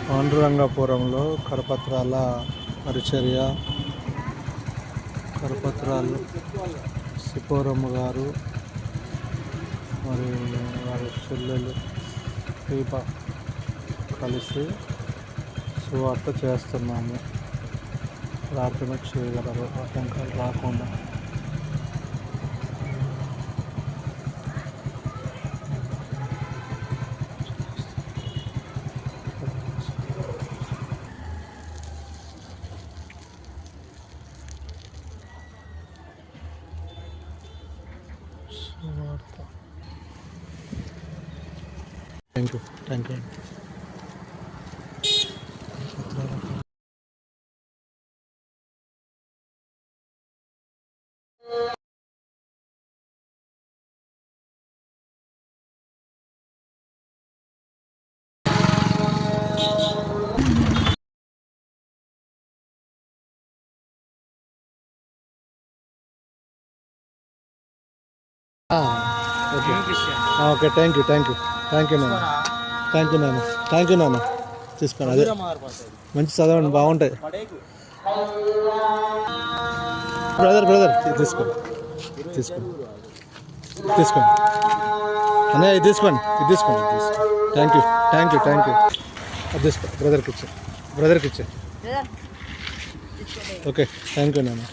పాండురంగపురంలో కరపత్రాల పరిచర్య, కరపత్రాలు సిపోరమ్మ గారు మరియు వారి చెల్లెలు దీప కలిసి సువార్త చేస్తున్నాము. ప్రార్థన చేయగలరు ఆటంకాలు రాకుండా. Thank you. Okay thank you నాన్న తీసుకోండి. అదే మంచి చదవండి, బాగుంటాయి. బ్రదర్ తీసుకోండి అన్నయ్య, ఇది తీసుకోండి. Thank you. అది తీసుకో, బ్రదర్కి ఇచ్చే. ఓకే థ్యాంక్ యూ నాన్న.